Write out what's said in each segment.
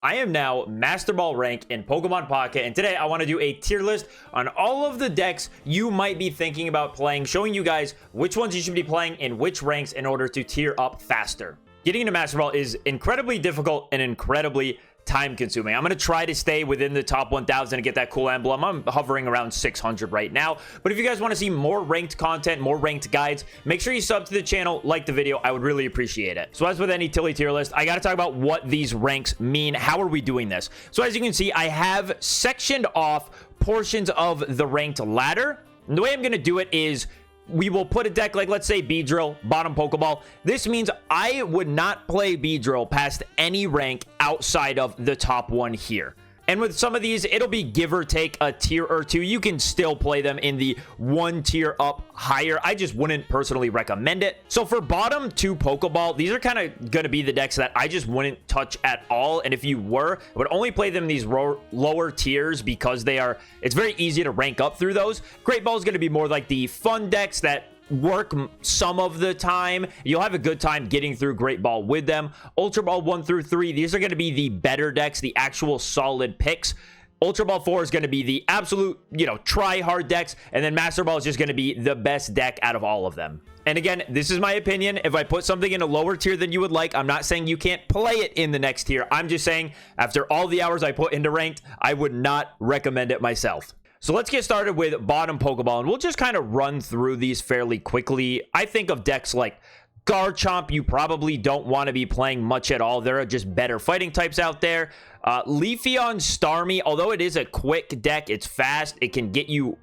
I am now Master Ball rank in Pokemon Pocket, and today I want to do a tier list on all of the decks you might be thinking about playing, showing you guys which ones you should be playing in which ranks in order to tier up faster. Getting into Master Ball is incredibly difficult and incredibly time consuming. I'm going to try to stay within the top 1000 and get that cool emblem. I'm hovering around 600 right now. But if you guys want to see more ranked content, more ranked guides, make sure you sub to the channel, like the video. I would really appreciate it. So as with any Tilly tier list, I got to talk about what these ranks mean. How are we doing this? So as you can see, I have sectioned off portions of the ranked ladder. And the way I'm going to do it is we will put a deck like, let's say, Beedrill, bottom Pokeball. This means I would not play Beedrill past any rank outside of the top one here. And with some of these, it'll be give or take a tier or two. You can still play them in the one tier up higher. I just wouldn't personally recommend it. So for bottom two Pokeball, these are kind of going to be the decks that I just wouldn't touch at all. And if you were, I would only play them in these lower tiers because it's very easy to rank up through those. Great Ball is going to be more like the fun decks that work some of the time. You'll have a good time getting through Great Ball with them. Ultra Ball 1 through 3, these are going to be the better decks, the actual solid picks. Ultra Ball 4 is going to be the absolute, try hard decks, and then Master Ball is just going to be the best deck out of all of them. And again, this is my opinion. If I put something in a lower tier than you would like, I'm not saying you can't play it in the next tier. I'm just saying after all the hours I put into ranked, I would not recommend it myself. So let's get started with bottom Pokeball, and we'll just kind of run through these fairly quickly. I think of decks like Garchomp, you probably don't want to be playing much at all. There are just better fighting types out there. Leafeon Starmie, although it is a quick deck, it's fast, it can get you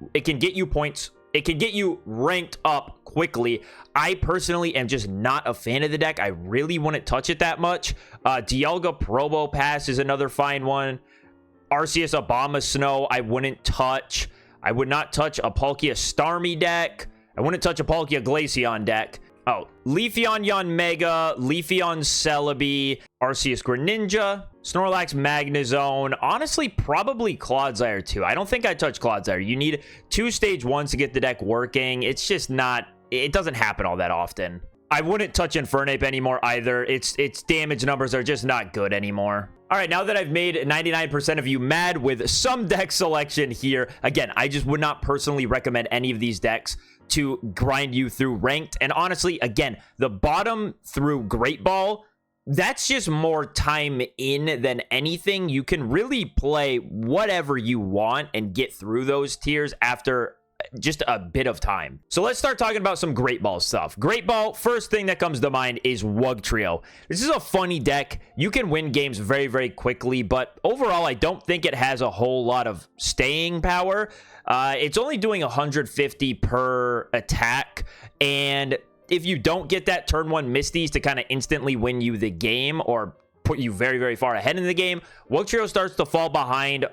points. It can get you ranked up quickly. I personally am just not a fan of the deck. I really wouldn't touch it that much. Dialga Probopass is another fine one. Arceus Abomasnow, I wouldn't touch. I would not touch a Palkia Starmie deck. I wouldn't touch a Palkia Glaceon deck. Oh, Leafeon Yanmega, Leafeon Celebi, Arceus Greninja, Snorlax Magnezone. Honestly, probably Clodsire too. I don't think I'd touch Clodsire. You need 2 stage 1s to get the deck working. It's just not, it doesn't happen all that often. I wouldn't touch Infernape anymore either. Its damage numbers are just not good anymore. All right, now that I've made 99% of you mad with some deck selection here, again, I just would not personally recommend any of these decks to grind you through ranked. And honestly, again, the bottom through Great Ball, that's just more time in than anything. You can really play whatever you want and get through those tiers after just a bit of time. So let's start talking about some Great Ball stuff. Great Ball, first thing that comes to mind is Wugtrio. This is a funny deck. You can win games very, very quickly, but overall, I don't think it has a whole lot of staying power. It's only doing 150 per attack, and if you don't get that turn 1 Misties to kind of instantly win you the game or put you very, very far ahead in the game, Wugtrio starts to fall behind.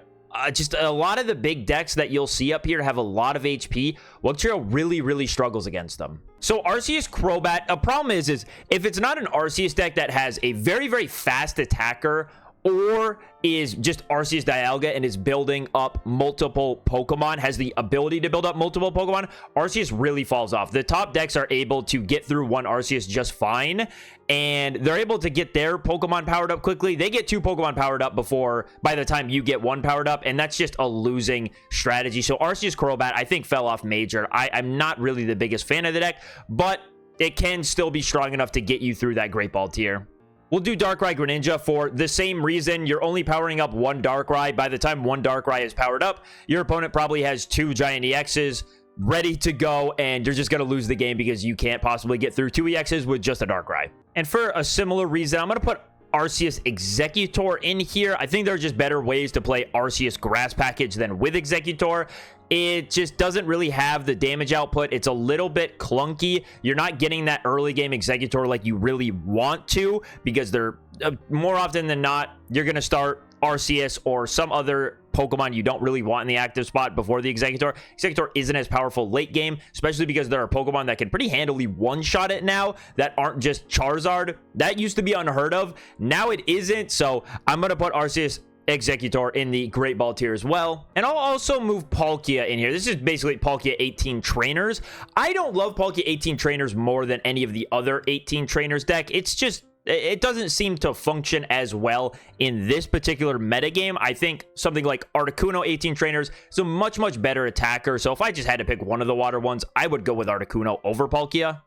Just a lot of the big decks that you'll see up here have a lot of HP. Wugtrio really, really struggles against them. So Arceus Crobat, a problem is if it's not an Arceus deck that has a very, very fast attacker or is just Arceus Dialga and is building up multiple Pokemon, has the ability to build up multiple Pokemon, Arceus really falls off. The top decks are able to get through one Arceus just fine, and they're able to get their Pokemon powered up quickly. They get 2 Pokemon powered up by the time you get 1 powered up, and that's just a losing strategy. So Arceus Crobat, I think, fell off major. I'm not really the biggest fan of the deck, but it can still be strong enough to get you through that Great Ball tier. We'll do Darkrai Greninja for the same reason. You're only powering up 1 Darkrai. By the time 1 Darkrai is powered up, your opponent probably has 2 Giant EXs ready to go, and you're just going to lose the game because you can't possibly get through 2 EXs with just a Darkrai. And for a similar reason, I'm going to put Arceus Exeggutor in here. I think there are just better ways to play Arceus Grass Package than with Exeggutor. It just doesn't really have the damage output. It's a little bit clunky. You're not getting that early game Exeggutor like you really want to, because they're more often than not, you're going to start Arceus or some other Pokemon you don't really want in the active spot before the Exeggutor. Exeggutor isn't as powerful late game, especially because there are Pokemon that can pretty handily one-shot it now that aren't just Charizard. That used to be unheard of. Now it isn't, so I'm going to put Arceus Exeggutor in the Great Ball tier as well. And I'll also move Palkia in here. This is basically Palkia 18 Trainers. I don't love Palkia 18 Trainers more than any of the other 18 Trainers deck. It's just it doesn't seem to function as well in this particular metagame. I think something like Articuno 18 Trainers is a much, much better attacker. So if I just had to pick one of the water ones, I would go with Articuno over Palkia.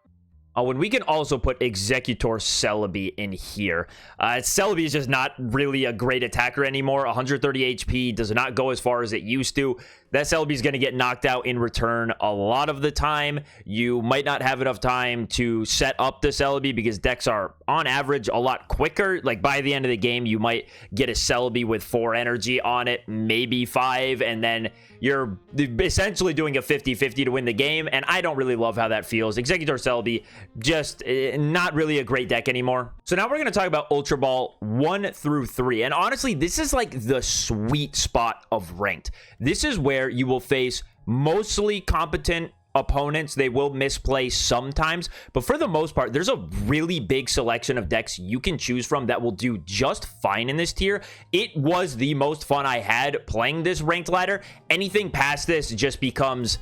Oh, and we can also put Exeggutor Celebi in here. Celebi is just not really a great attacker anymore. 130 HP, does not go as far as it used to. That Celebi is going to get knocked out in return a lot of the time. You might not have enough time to set up the Celebi because decks are, on average, a lot quicker. Like, by the end of the game, you might get a Celebi with 4 energy on it, maybe 5, and then you're essentially doing a 50-50 to win the game, and I don't really love how that feels. Exeggutor Celebi, just not really a great deck anymore. So now we're going to talk about Ultra Ball 1 through 3, and honestly, this is like the sweet spot of ranked. This is where you will face mostly competent opponents. They will misplay sometimes, but for the most part, there's a really big selection of decks you can choose from that will do just fine in this tier. It was the most fun I had playing this ranked ladder. Anything past this just becomes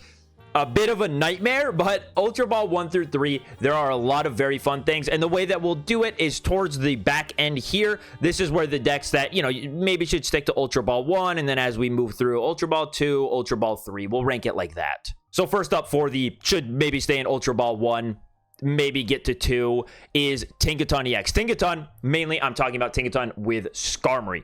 a bit of a nightmare, but Ultra Ball 1 through 3, there are a lot of very fun things, and the way that we'll do it is towards the back end here. This is where the decks that, you know, maybe should stick to Ultra Ball 1, and then as we move through Ultra Ball 2, Ultra Ball 3, we'll rank it like that. So first up for the should maybe stay in Ultra Ball 1, maybe get to 2, is Tinkaton EX. Tinkaton, mainly I'm talking about Tinkaton with Skarmory.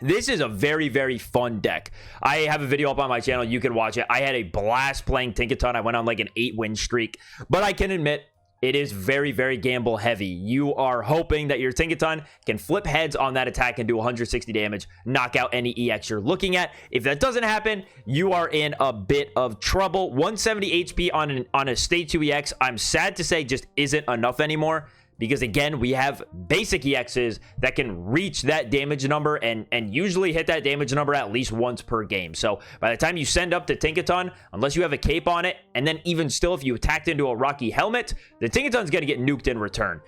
This is a very, very fun deck. I have a video up on my channel. You can watch it. I had a blast playing Tinkaton. I went on like an 8-win streak. But I can admit, it is very, very gamble heavy. You are hoping that your Tinkaton can flip heads on that attack and do 160 damage, knock out any EX you're looking at. If that doesn't happen, you are in a bit of trouble. 170 HP on a stage 2 EX, I'm sad to say, just isn't enough anymore. Because again, we have basic EXs that can reach that damage number and usually hit that damage number at least once per game. So by the time you send up the Tinkaton, unless you have a cape on it, and then even still if you attacked into a Rocky Helmet, the Tinkaton's going to get nuked in return.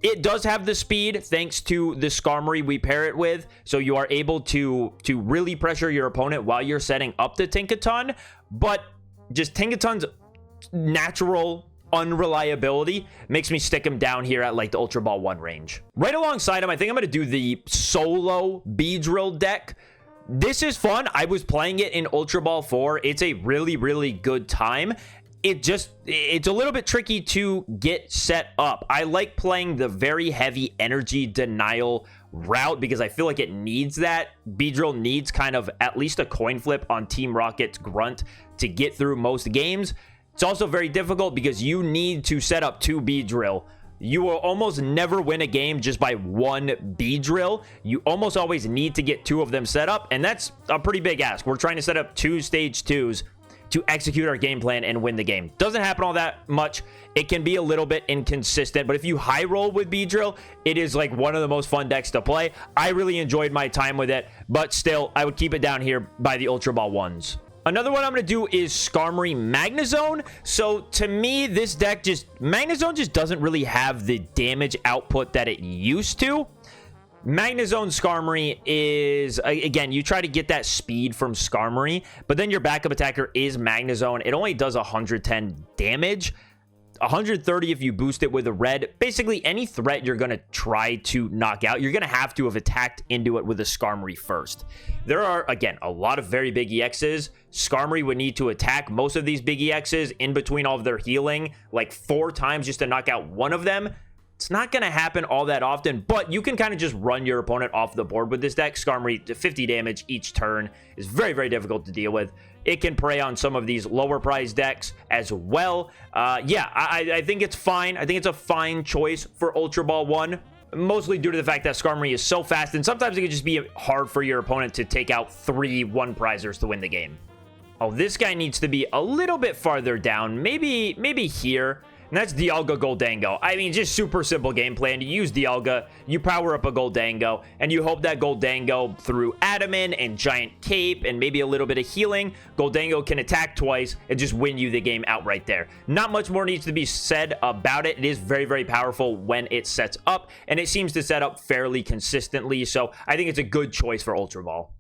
It does have the speed thanks to the Skarmory we pair it with, so you are able to really pressure your opponent while you're setting up the Tinkaton, but just Tinkaton's natural unreliability makes me stick him down here at like the Ultra Ball 1 range. Right alongside him, I think I'm going to do the solo Beedrill deck. This is fun. I was playing it in Ultra Ball 4. It's a really, really good time. It's a little bit tricky to get set up. I like playing the very heavy energy denial route because I feel like it needs that. Beedrill needs kind of at least a coin flip on Team Rocket's Grunt to get through most games. It's also very difficult because you need to set up 2 Beedrill. You will almost never win a game just by 1 Beedrill. You almost always need to get 2 of them set up, and that's a pretty big ask. We're trying to set up 2 stage 2s to execute our game plan and win the game. Doesn't happen all that much. It can be a little bit inconsistent, but if you high roll with Beedrill, it is like one of the most fun decks to play. I really enjoyed my time with it, but still, I would keep it down here by the Ultra Ball 1s. Another one I'm going to do is Skarmory Magnezone. So to me, this deck Magnezone just doesn't really have the damage output that it used to. Magnezone Skarmory is, again, you try to get that speed from Skarmory, but then your backup attacker is Magnezone. It only does 110 damage. 130 if you boost it with a red. Basically, any threat you're going to try to knock out, you're going to have attacked into it with a Skarmory first. There are, again, a lot of very big EXs. Skarmory would need to attack most of these big EXs in between all of their healing like 4 times just to knock out one of them. It's not going to happen all that often, but you can kind of just run your opponent off the board with this deck. Skarmory to 50 damage each turn is very, very difficult to deal with. It can prey on some of these lower price decks as well. Yeah, I think it's fine. I think it's a fine choice for Ultra Ball 1, mostly due to the fact that Skarmory is so fast, and sometimes it can just be hard for your opponent to take out 3 1-prizers to win the game. Oh, this guy needs to be a little bit farther down, maybe here. And that's Dialga Goldango. I mean, just super simple game plan. You use Dialga, you power up a Goldango, and you hope that Goldango, through Adamant and Giant Cape and maybe a little bit of healing, Goldango can attack twice and just win you the game outright there. Not much more needs to be said about it. It is very, very powerful when it sets up, and it seems to set up fairly consistently, so I think it's a good choice for Ultra Ball.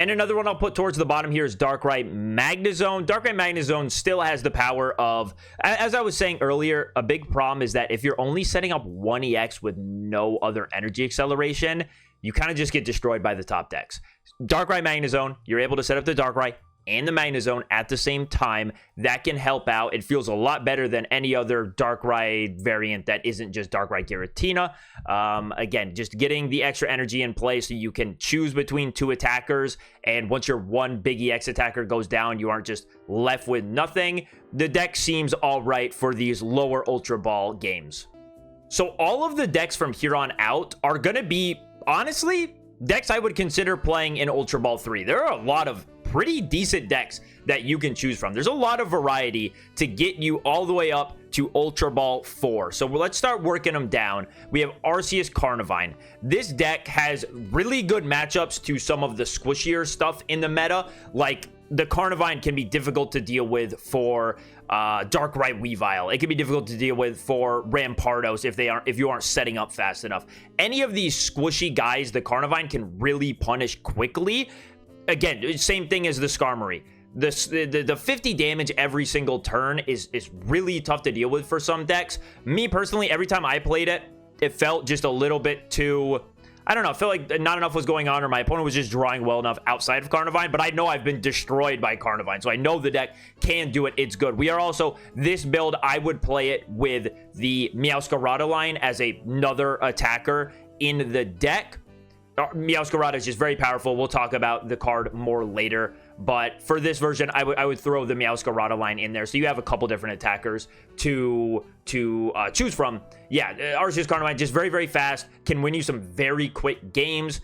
And another one I'll put towards the bottom here is Darkrai Magnezone. Darkrai Magnezone still has the power of, as I was saying earlier, a big problem is that if you're only setting up one EX with no other energy acceleration, you kind of just get destroyed by the top decks. Darkrai Magnezone, you're able to set up the Darkrai and the Magnezone at the same time. That can help out. It feels a lot better than any other Darkrai variant that isn't just Darkrai Giratina. Again, just getting the extra energy in play so you can choose between two attackers, and once your one big EX attacker goes down, you aren't just left with nothing. The deck seems all right for these lower Ultra Ball games. So all of the decks from here on out are going to be, honestly, decks I would consider playing in Ultra Ball 3. There are a lot of pretty decent decks that you can choose from. There's a lot of variety to get you all the way up to Ultra Ball 4. So let's start working them down. We have Arceus Carnivine. This deck has really good matchups to some of the squishier stuff in the meta. Like, the Carnivine can be difficult to deal with for Darkrai Weavile. It can be difficult to deal with for Rampardos if you aren't setting up fast enough. Any of these squishy guys, the Carnivine can really punish quickly. Again, same thing as the Skarmory. The 50 damage every single turn is really tough to deal with for some decks. Me personally, every time I played it, it felt just a little bit too, I don't know, I feel like not enough was going on, or my opponent was just drawing well enough outside of Carnivine, but I know I've been destroyed by Carnivine, so I know the deck can do it. It's good. We are also, this build, I would play it with the Meowscarada line as another attacker in the deck. Meowscarada is just very powerful. We'll talk about the card more later, but for this version, I would throw the Meowscarada line in there, so you have a couple different attackers to choose from. Yeah, Arceus Carnivine, just very, very fast, can win you some very quick games.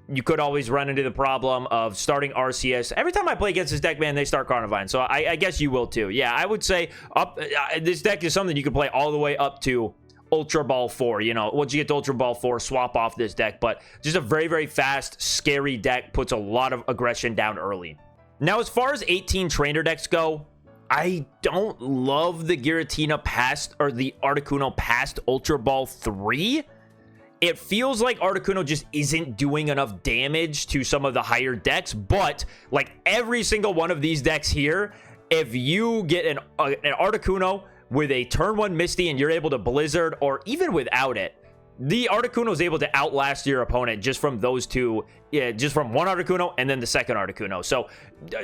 You could always run into the problem of starting Arceus. Every time I play against this deck, man, they start Carnivine, so I guess you will too. Yeah, I would say this deck is something you can play all the way up to Ultra Ball 4. You know, once you get to Ultra Ball 4, swap off this deck, but just a very, very fast, scary deck, puts a lot of aggression down early. Now, as far as 18 trainer decks go, I don't love the Giratina past, or the Articuno past Ultra Ball 3. It feels like Articuno just isn't doing enough damage to some of the higher decks, but like every single one of these decks here, if you get an Articuno with a turn 1 Misty and you're able to Blizzard, or even without it, the Articuno is able to outlast your opponent just from those two, just from one Articuno and then the second Articuno. So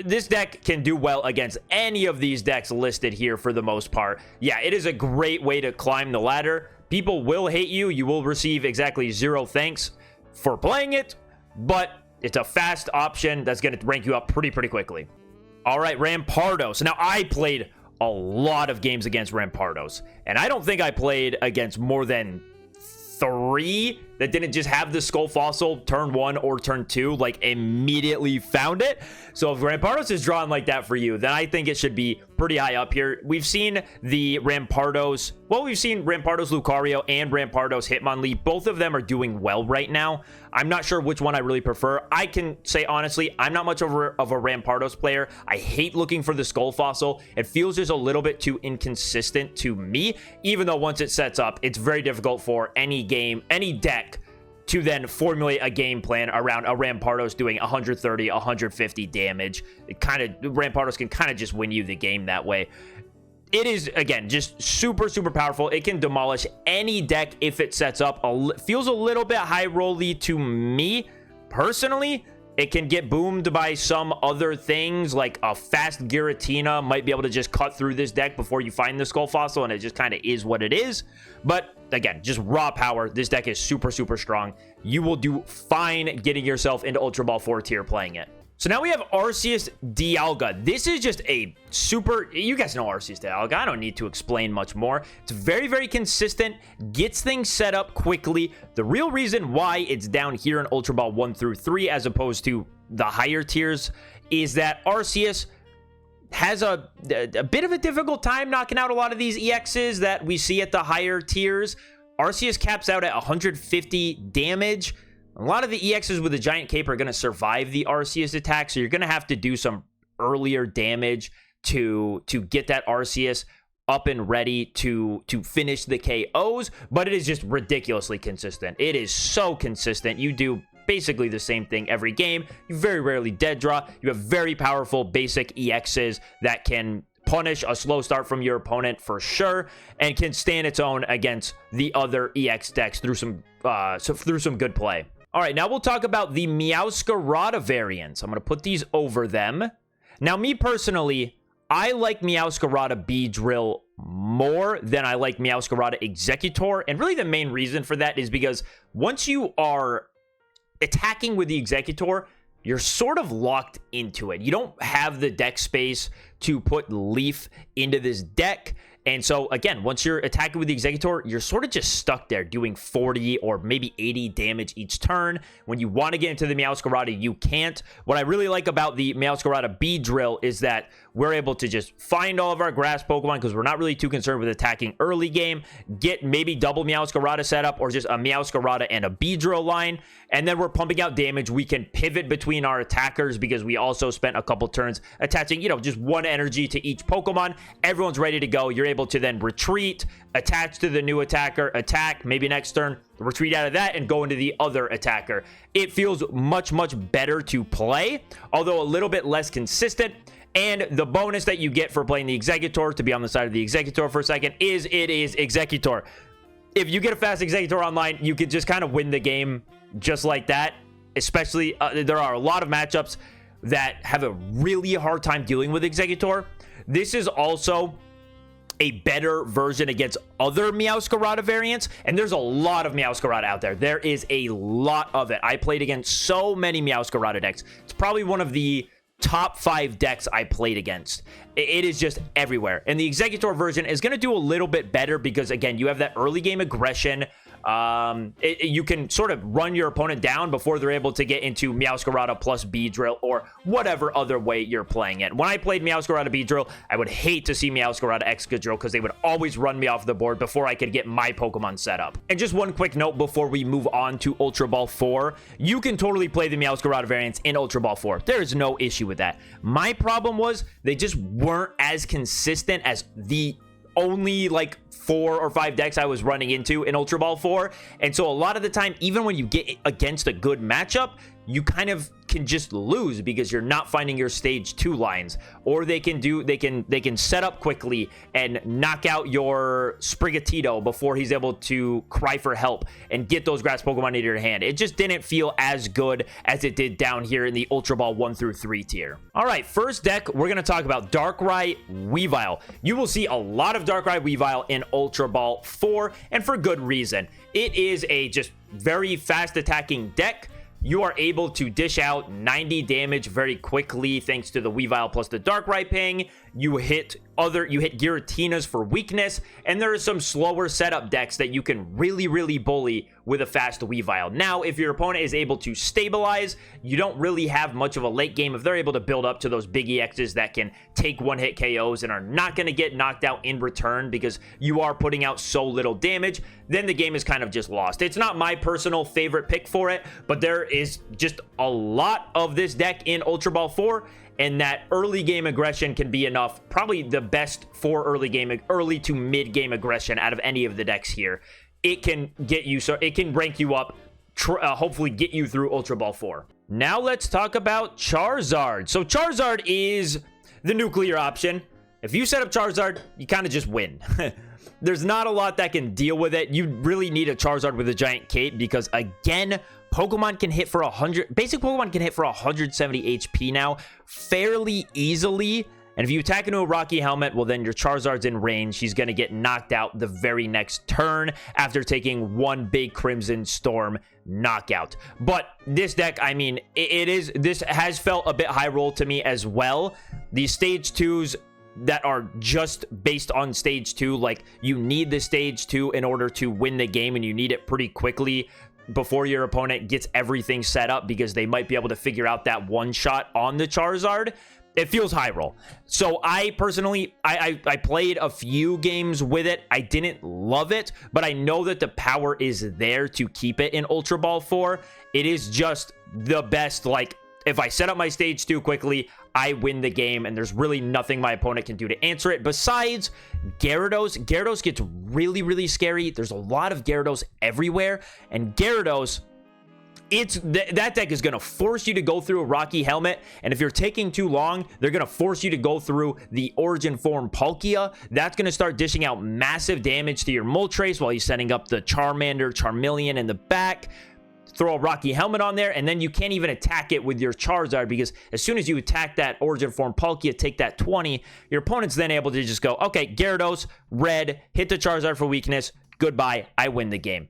this deck can do well against any of these decks listed here for the most part. Yeah, it is a great way to climb the ladder. People will hate you. You will receive exactly 0 thanks for playing it, but it's a fast option that's going to rank you up pretty quickly. All right, Rampardos. Now, I played a lot of games against Rampardos, and I don't think I played against more than 3 that didn't just have the Skull Fossil turn 1 or turn 2, like immediately found it. So if Rampardos is drawn like that for you, then I think it should be pretty high up here. We've seen the Rampardos, well, we've seen Rampardos Lucario and Rampardos Hitmonlee. Both of them are doing well right now. I'm not sure which one I really prefer. I can say honestly, I'm not much of a Rampardos player. I hate looking for the Skull Fossil. It feels just a little bit too inconsistent to me, even though once it sets up, it's very difficult for any game, any deck to then formulate a game plan around a Rampardos doing 130, 150 damage. Rampardos can kind of just win you the game that way. It is, again, just super powerful. It can demolish any deck if it sets up. Feels a little bit high rolly to me personally. It can get boomed by some other things, like a fast Giratina might be able to just cut through this deck before you find the Skull Fossil, and it just kind of is what it is. But again, just raw power. This deck is super strong. You will do fine getting yourself into Ultra Ball 4 tier playing it. So now we have Arceus Dialga. This is just a super, you guys know Arceus Dialga. I don't need to explain much more. It's very consistent, gets things set up quickly. The real reason why it's down here in Ultra Ball 1 through 3 as opposed to the higher tiers is that Arceus has a bit of a difficult time knocking out a lot of these EXs that we see at the higher tiers. Arceus caps out at 150 damage. A lot of the EXs with the Giant Cape are going to survive the Arceus attack, so you're going to have to do some earlier damage to get that Arceus up and ready to finish the KOs, but it is just ridiculously consistent. It is so consistent. You do basically the same thing every game. You very rarely dead draw. You have very powerful basic EXs that can punish a slow start from your opponent for sure, and can stand its own against the other EX decks through some good play. All right, now we'll talk about the Meowscarada variants. I'm going to put these over them. Now, me personally, I like Meowscarada Beedrill more than I like Meowscarada Exeggutor, and really the main reason for that is because once you are attacking with the Exeggutor, you're sort of locked into it. You don't have the deck space to put Leaf into this deck. And so, again, once you're attacking with the Exeggutor, you're sort of just stuck there doing 40 or maybe 80 damage each turn. When you want to get into the Meowscarada, you can't. What I really like about the Meowscarada Beedrill is that we're able to just find all of our grass Pokemon because we're not really too concerned with attacking early game, get maybe double Meowscarada setup or just a Meowscarada and a Beedrill line, and then we're pumping out damage. We can pivot between our attackers because we also spent a couple turns attaching, just one energy to each Pokemon. Everyone's ready to go. You're able to then retreat, attach to the new attacker, attack, maybe next turn, retreat out of that, and go into the other attacker. It feels much, much better to play, although a little bit less consistent. And the bonus that you get for playing the Exeggutor, to be on the side of the Exeggutor for a second, is it is Exeggutor. If you get a fast Exeggutor online, you could just kind of win the game just like that. Especially, there are a lot of matchups that have a really hard time dealing with Exeggutor. This is also a better version against other Meowscarada variants, and there's a lot of Meowscarada out there. There is a lot of it. I played against so many Meowscarada decks. It's probably one of the top 5 decks I played against. It is just everywhere. And the Exeggutor version is going to do a little bit better because, again, you have that early game aggression. You can sort of run your opponent down before they're able to get into Meowscarada plus Beedrill or whatever other way you're playing it. When I played Meowscarada Beedrill, I would hate to see Meowscarada Excadrill because they would always run me off the board before I could get my Pokemon set up. And just one quick note before we move on to Ultra Ball 4, you can totally play the Meowscarada variants in Ultra Ball 4. There is no issue with that. My problem was they just weren't as consistent as the only like 4 or 5 decks I was running into in Ultra Ball 4. And so a lot of the time, even when you get against a good matchup, you kind of can just lose because you're not finding your stage 2 lines, or they can set up quickly and knock out your Sprigatito before he's able to cry for help and get those grass Pokemon into your hand. It just didn't feel as good as it did down here in the Ultra Ball 1 through 3 tier. All right, first deck, we're going to talk about Darkrai Weavile. You will see a lot of Darkrai Weavile in Ultra Ball 4, and for good reason. It is a just very fast attacking deck. You are able to dish out 90 damage very quickly thanks to the Weavile plus the Darkrai ping. You hit Giratinas for weakness, and there are some slower setup decks that you can really bully with a fast Weavile. Now, if your opponent is able to stabilize, you don't really have much of a late game. If they're able to build up to those big EXs that can take one-hit KOs and are not going to get knocked out in return because you are putting out so little damage, then the game is kind of just lost. It's not my personal favorite pick for it, but there is just a lot of this deck in Ultra Ball 4, and that early game aggression can be enough. Probably the best for early to mid game aggression out of any of the decks here. It can get you, so it can rank you up, hopefully get you through Ultra Ball 4. Now let's talk about Charizard. So Charizard is the nuclear option. If you set up Charizard, you kind of just win. There's not a lot that can deal with it. You really need a Charizard with a giant cape because, again, Pokemon can hit for 100. Basic Pokemon can hit for 170 HP now fairly easily. And if you attack into a Rocky Helmet, well, then your Charizard's in range. He's going to get knocked out the very next turn after taking one big Crimson Storm knockout. But this deck, I mean, this has felt a bit high roll to me as well. These stage 2s that are just based on stage 2, like, you need the stage 2 in order to win the game, and you need it pretty quickly before your opponent gets everything set up because they might be able to figure out that one shot on the Charizard. It feels high roll. So I personally, I played a few games with it. I didn't love it, but I know that the power is there to keep it in Ultra Ball 4. It is just the best. Like, if I set up my stage 2 quickly, I win the game, and there's really nothing my opponent can do to answer it besides Gyarados. Gyarados gets really scary. There's a lot of Gyarados everywhere, and Gyarados, that deck is going to force you to go through a Rocky Helmet, and if you're taking too long, they're going to force you to go through the Origin Form Palkia. That's going to start dishing out massive damage to your Moltres while you're setting up the Charmander, Charmeleon in the back. Throw a Rocky Helmet on there, and then you can't even attack it with your Charizard, because as soon as you attack that Origin Form Palkia, take that 20, your opponent's then able to just go, okay, Gyarados, red, hit the Charizard for weakness, goodbye, I win the game.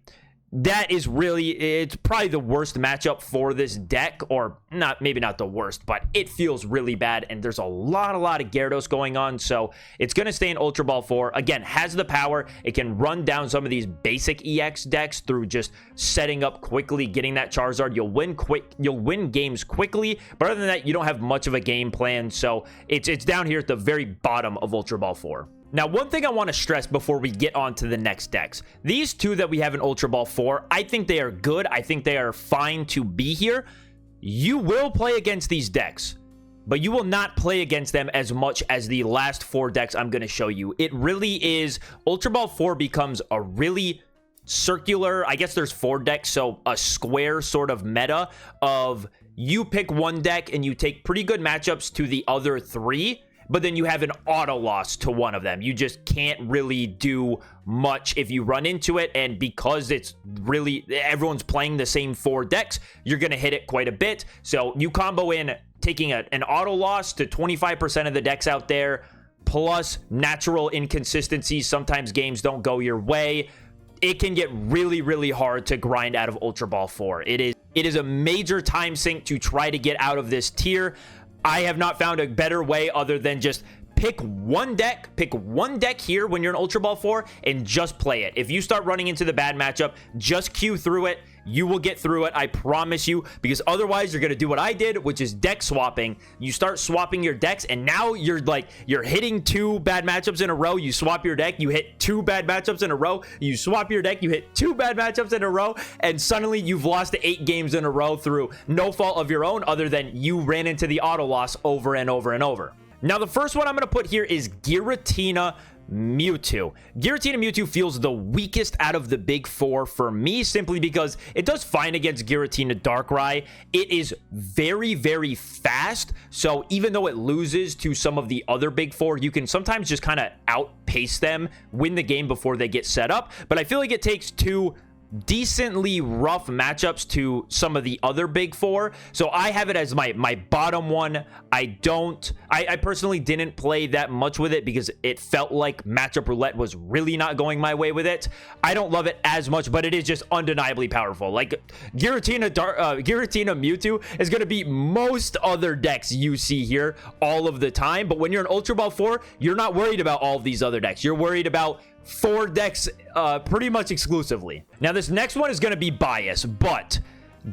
That is really, it's probably the worst matchup for this deck, or not, maybe not the worst, but it feels really bad, and there's a lot of Gyarados going on, so it's going to stay in Ultra Ball 4. Again, has the power. It can run down some of these basic EX decks through just setting up quickly, getting that Charizard. You'll win games quickly, but other than that, you don't have much of a game plan, so it's down here at the very bottom of Ultra Ball 4. Now, one thing I want to stress before we get on to the next decks. These two that we have in Ultra Ball 4, I think they are good. I think they are fine to be here. You will play against these decks, but you will not play against them as much as the last 4 decks I'm going to show you. It really is, Ultra Ball 4 becomes a really circular, I guess there's 4 decks, so a square sort of meta of you pick one deck and you take pretty good matchups to the other 3, but then you have an auto loss to one of them. You just can't really do much if you run into it, and because it's really, everyone's playing the same 4 decks, you're going to hit it quite a bit. So you combo in taking an auto loss to 25% of the decks out there, plus natural inconsistencies. Sometimes games don't go your way. It can get really hard to grind out of Ultra Ball 4. It is a major time sink to try to get out of this tier. I have not found a better way other than just pick one deck here when you're in Ultra Ball 4 and just play it. If you start running into the bad matchup, just queue through it. You will get through it, I promise you, because otherwise you're going to do what I did, which is deck swapping. You start swapping your decks, and now you're hitting 2 bad matchups in a row. You swap your deck, you hit 2 bad matchups in a row. You swap your deck, you hit 2 bad matchups in a row, and suddenly you've lost 8 games in a row through no fault of your own other than you ran into the auto loss over and over and over. Now, the first one I'm going to put here is Giratina Mewtwo. Giratina Mewtwo feels the weakest out of the big 4 for me, simply because it does fine against Giratina Darkrai. It is very fast, so even though it loses to some of the other big 4, you can sometimes just kind of outpace them, win the game before they get set up. But I feel like it takes 2 decently rough matchups to some of the other big 4, so I have it as my bottom one. I personally didn't play that much with it because it felt like matchup roulette was really not going my way with it. I don't love it as much, but it is just undeniably powerful. Like Giratina Mewtwo is going to beat most other decks you see here all of the time, but when you're in Ultra Ball 4, you're not worried about all of these other decks. You're worried about 4 decks pretty much exclusively. Now, this next one is going to be biased, but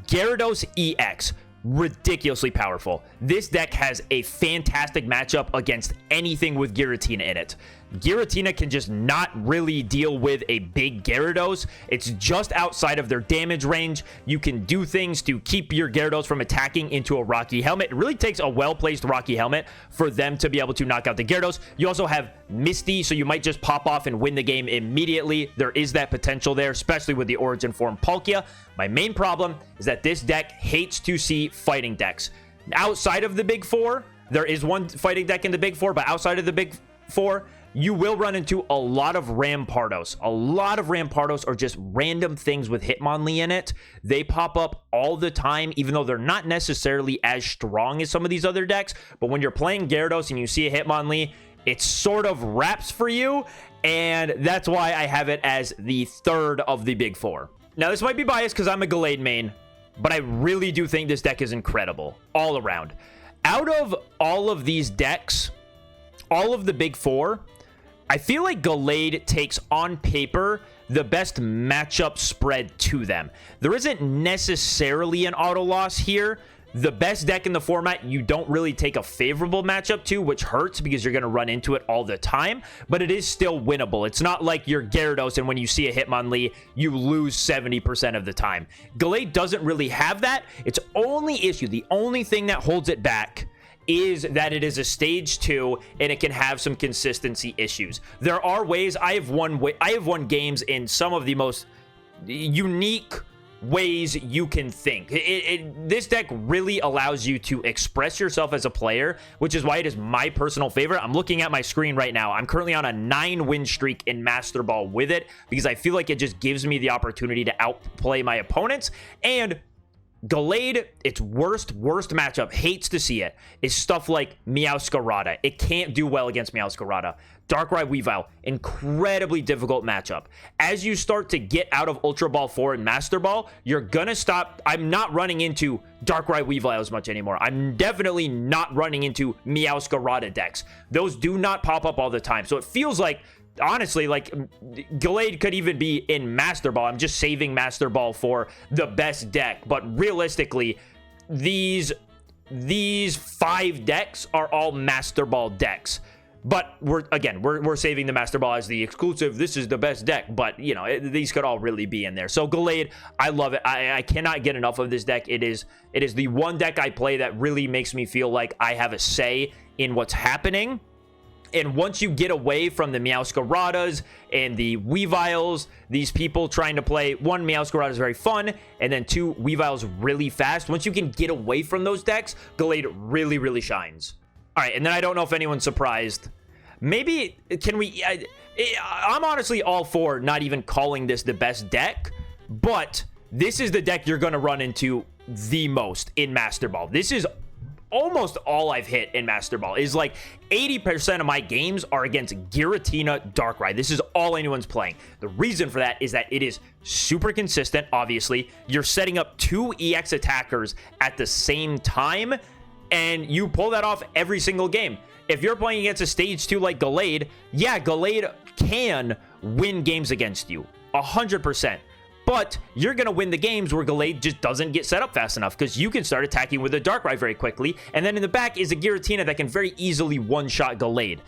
Gyarados EX, ridiculously powerful. This deck has a fantastic matchup against anything with Giratina in it. Giratina can just not really deal with a big Gyarados. It's just outside of their damage range. You can do things to keep your Gyarados from attacking into a Rocky Helmet. It really takes a well-placed Rocky Helmet for them to be able to knock out the Gyarados. You also have Misty, so you might just pop off and win the game immediately. There is that potential there, especially with the Origin Form Palkia. My main problem is that this deck hates to see fighting decks. Outside of the big 4, there is one fighting deck in the big 4, but outside of the big 4, you will run into a lot of Rampardos. A lot of Rampardos are just random things with Hitmonlee in it. They pop up all the time, even though they're not necessarily as strong as some of these other decks. But when you're playing Gyarados and you see a Hitmonlee, it sort of wraps for you, and that's why I have it as the 3rd of the big 4. Now, this might be biased because I'm a Gallade main, but I really do think this deck is incredible all around. Out of all of these decks, all of the big 4, I feel like Gallade takes, on paper, the best matchup spread to them. There isn't necessarily an auto loss here. The best deck in the format, you don't really take a favorable matchup to, which hurts because you're going to run into it all the time, but it is still winnable. It's not like you're Gyarados and when you see a Hitmonlee, you lose 70% of the time. Gallade doesn't really have that. Its only issue, the only thing that holds it back, is that it is a stage 2 and it can have some consistency issues. There are ways I have won games in some of the most unique ways you can think. This deck really allows you to express yourself as a player, which is why it is my personal favorite. I'm looking at my screen right now. I'm currently on a 9-win streak in Master Ball with it because I feel like it just gives me the opportunity to outplay my opponents. And Gallade, its worst matchup, hates to see it, is stuff like Meowscarada. It can't do well against Meowscarada. Darkrai Weavile, incredibly difficult matchup. As you start to get out of Ultra Ball 4 and Master Ball, you're gonna stop. I'm not running into Darkrai Weavile as much anymore. I'm definitely not running into Meowscarada decks. Those do not pop up all the time. So it feels like, honestly, like Gallade could even be in Master Ball. I'm just saving Master Ball for the best deck. But realistically, these 5 decks are all Master Ball decks. But we're saving the Master Ball as the exclusive. This is the best deck. But, you know, these could all really be in there. So Gallade, I love it. I cannot get enough of this deck. It is the one deck I play that really makes me feel like I have a say in what's happening. And once you get away from the Meowscaradas and the Weaviles, these people trying to play, 1, Meowscarada is very fun, and then 2, Weavile's really fast. Once you can get away from those decks, Gallade really, really shines. All right, and then I don't know if anyone's surprised. Maybe, can we... I'm honestly all for not even calling this the best deck, but this is the deck you're going to run into the most in Master Ball. This is almost all I've hit in Master Ball. Is like 80% of my games are against Giratina Darkrai. This is all anyone's playing. The reason for that is that it is super consistent, obviously. You're setting up 2 EX attackers at the same time, and you pull that off every single game. If you're playing against a stage 2 like Gallade, yeah, Gallade can win games against you, 100%. But you're going to win the games where Gallade just doesn't get set up fast enough because you can start attacking with a Darkrai very quickly. And then in the back is a Giratina that can very easily one-shot Gallade.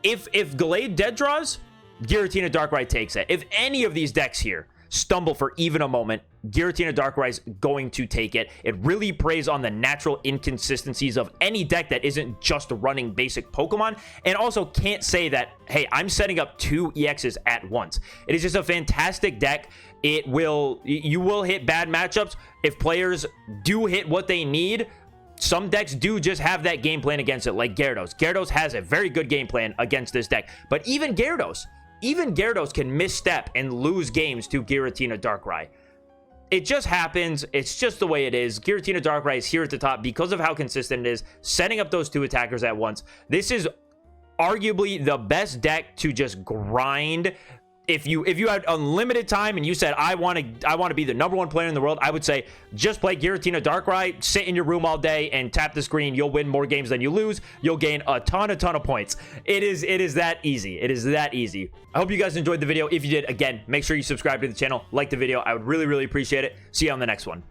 If Gallade dead draws, Giratina Darkrai takes it. If any of these decks here stumble for even a moment, Giratina Darkrai is going to take it. It really preys on the natural inconsistencies of any deck that isn't just running basic Pokemon, and also can't say that, hey, I'm setting up 2 EXs at once. It is just a fantastic deck. You will hit bad matchups if players do hit what they need. Some decks do just have that game plan against it, like Gyarados. Gyarados has a very good game plan against this deck, but even Gyarados can misstep and lose games to Giratina Darkrai. It just happens. It's just the way it is. Giratina Darkrai is here at the top because of how consistent it is, setting up those 2 attackers at once. This is arguably the best deck to just grind. If you had unlimited time and you said, I want to be the #1 player in the world, I would say just play Giratina Darkrai, sit in your room all day and tap the screen. You'll win more games than you lose. You'll gain a ton of points. It is that easy. It is that easy. I hope you guys enjoyed the video. If you did, again, make sure you subscribe to the channel, like the video. I would really, really appreciate it. See you on the next one.